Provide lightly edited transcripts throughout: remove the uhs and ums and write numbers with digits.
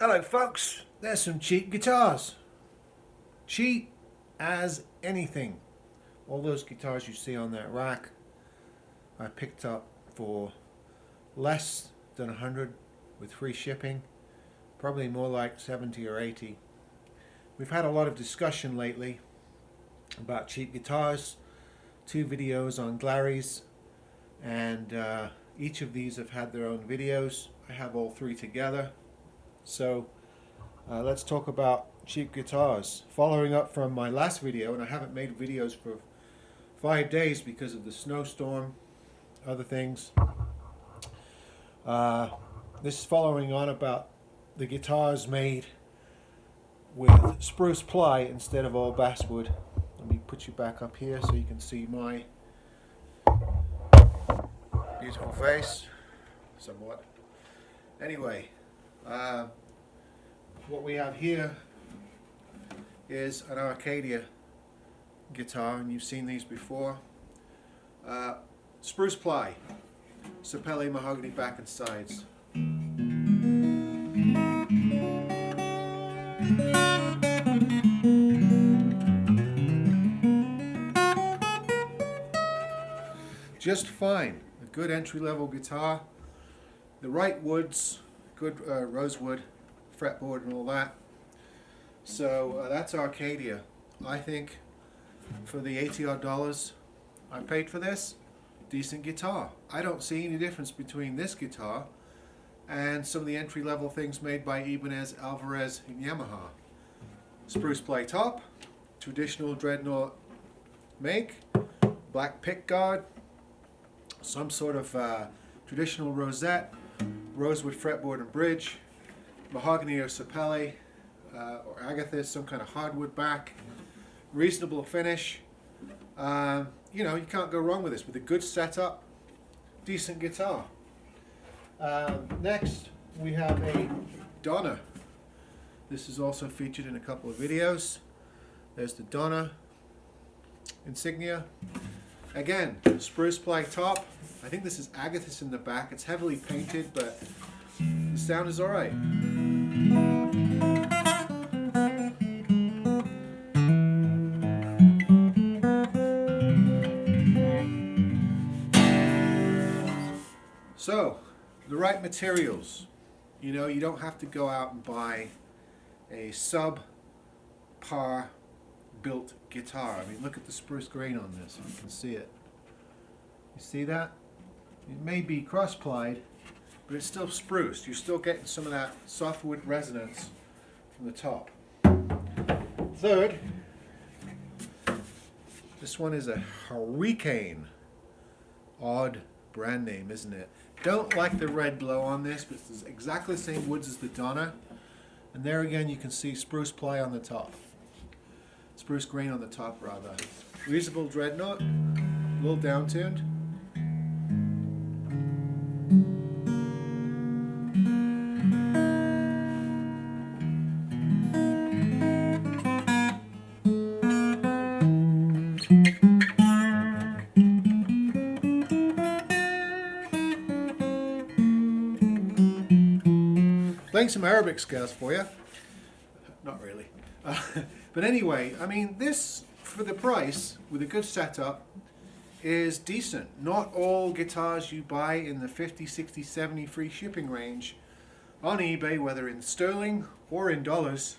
Hello folks, there's some cheap guitars. Cheap as anything. All those guitars you see on that rack I picked up for less than 100 with free shipping, probably more like 70 or 80. We've had a lot of discussion lately about cheap guitars, 2 videos on Glaris, and each of these have had their own videos. I have all 3 together. So let's talk about cheap guitars. Following up from my last video, and I haven't made videos for 5 days because of the snowstorm, other things. This is following on about the guitars made with spruce ply instead of all basswood. Let me put you back up here so you can see my beautiful face, somewhat. Anyway, what we have here is an Arcadia guitar, and you've seen these before. Spruce ply, sapele mahogany back and sides. Just fine. A good entry-level guitar. The right woods, good rosewood fretboard and all that. So that's Arcadia. I think for the $80 odd I paid for this, decent guitar. I don't see any difference between this guitar and some of the entry-level things made by Ibanez, Alvarez, and Yamaha. Spruce ply top, traditional dreadnought make, black pickguard, some sort of traditional rosette, rosewood fretboard and bridge, mahogany or sapele or agathis, some kind of hardwood back, reasonable finish. You know, you can't go wrong with this. With a good setup, decent guitar. Next, we have a Donna. This is also featured in a couple of videos. There's the Dona Insignia. Again, spruce ply top. I think this is agathis in the back. It's heavily painted, but the sound is alright. So, the right materials. You know, you don't have to go out and buy a sub-par built guitar. I mean, look at the spruce grain on this, if you can see it. You see that? It may be cross-plied, but it's still spruced. You're still getting some of that softwood resonance from the top. Third, this one is a Hurricane. Odd brand name, isn't it? Don't like the red glow on this, but it's exactly the same woods as the Donna. And there again you can see spruce ply on the top. Spruce grain on the top, rather. Reasonable dreadnought, a little down-tuned. Playing some Arabic scales for you. Not really. But anyway, I mean, this, for the price, with a good setup, is decent. Not all guitars you buy in the 50, 60, 70 free shipping range on eBay, whether in sterling or in dollars,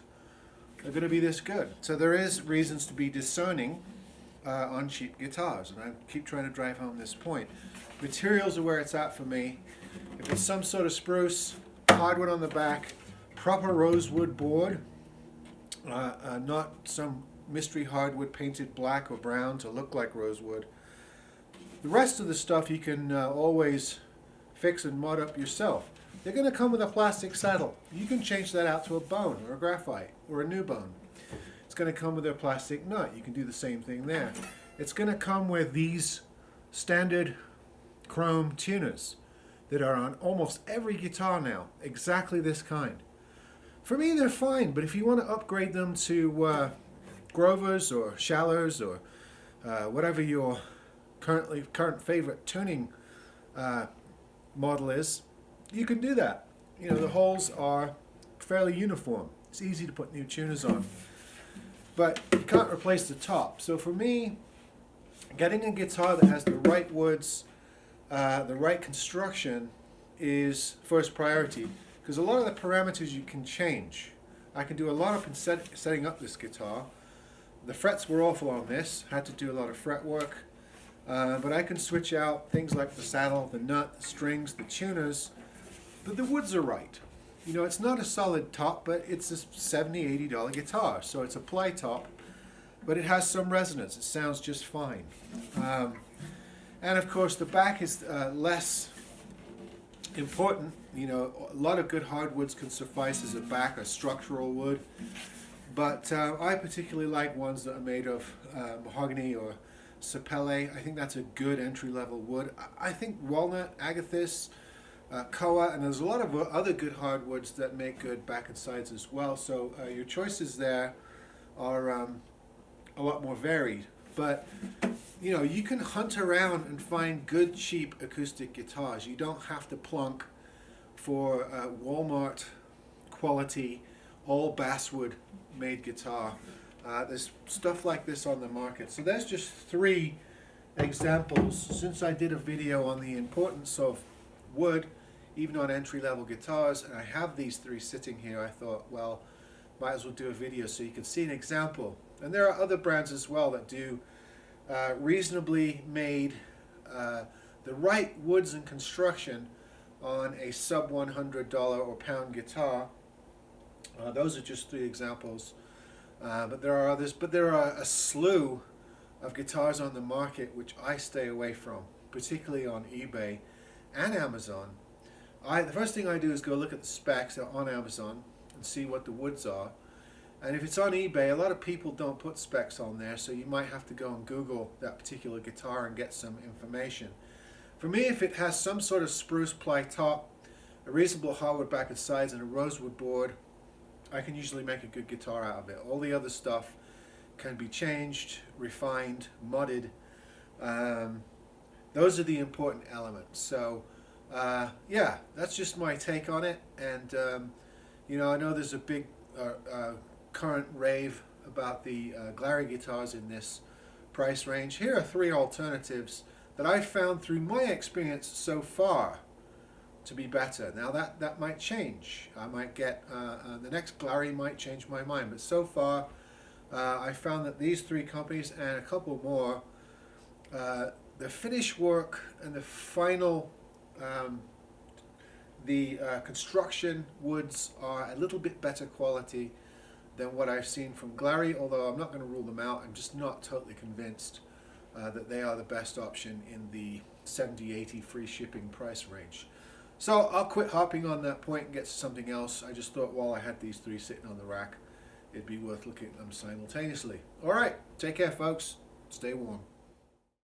are going to be this good. So there is reasons to be discerning on cheap guitars, and I keep trying to drive home this point. Materials are where it's at for me. If it's some sort of spruce, hardwood on the back, proper rosewood board, not some mystery hardwood painted black or brown to look like rosewood. The rest of the stuff you can always fix and mod up yourself. They're going to come with a plastic saddle. You can change that out to a bone or a graphite or a new bone. It's going to come with a plastic nut. You can do the same thing there. It's going to come with these standard chrome tuners that are on almost every guitar now, exactly this kind. For me, they're fine, but if you want to upgrade them to Grovers or Shallows or whatever your current favorite tuning model is, you can do that. You know, the holes are fairly uniform. It's easy to put new tuners on. But you can't replace the top. So for me, getting a guitar that has the right woods, the right construction is first priority. Because a lot of the parameters you can change. I can do a lot of setting up this guitar. The frets were awful on this, had to do a lot of fret work. But I can switch out things like the saddle, the nut, the strings, the tuners. But the woods are right. You know, it's not a solid top, but it's a $70, $80 guitar. So it's a ply top, but it has some resonance. It sounds just fine. And of course, the back is less important. You know, a lot of good hardwoods can suffice as a back, a structural wood. But I particularly like ones that are made of mahogany or sapele. I think that's a good entry-level wood. I think walnut, agathis, koa, and there's a lot of other good hardwoods that make good back and sides as well. So your choices there are a lot more varied. But you know, you can hunt around and find good, cheap acoustic guitars. You don't have to plunk for Walmart quality, all basswood made guitar. There's stuff like this on the market. So there's just 3 examples. Since I did a video on the importance of wood, even on entry-level guitars, and I have these 3 sitting here, I thought, well, might as well do a video so you can see an example. And there are other brands as well that do reasonably made the right woods and construction on a sub $100 or pound guitar. Those are just 3 examples. But there are others. But there are a slew of guitars on the market which I stay away from, particularly on eBay and Amazon. The first thing I do is go look at the specs on Amazon and see what the woods are. And if it's on eBay, a lot of people don't put specs on there, so you might have to go and Google that particular guitar and get some information. For me, if it has some sort of spruce ply top, a reasonable hardwood back and sides, and a rosewood board, I can usually make a good guitar out of it. All the other stuff can be changed, refined, mudded. Those are the important elements. So yeah, that's just my take on it. And you know, I know there's a big current rave about the Glary guitars in this price range. Here are 3 alternatives that I've found through my experience so far to be better. Now that might change. I might get the next Glary might change my mind, but so far I found that these 3 companies and a couple more, the finish work and the final construction woods are a little bit better quality than what I've seen from Glary, although I'm not going to rule them out. I'm just not totally convinced that they are the best option in the $70-$80 free shipping price range. So I'll quit harping on that point and get to something else. I just thought while I had these 3 sitting on the rack, it'd be worth looking at them simultaneously. All right, take care, folks. Stay warm.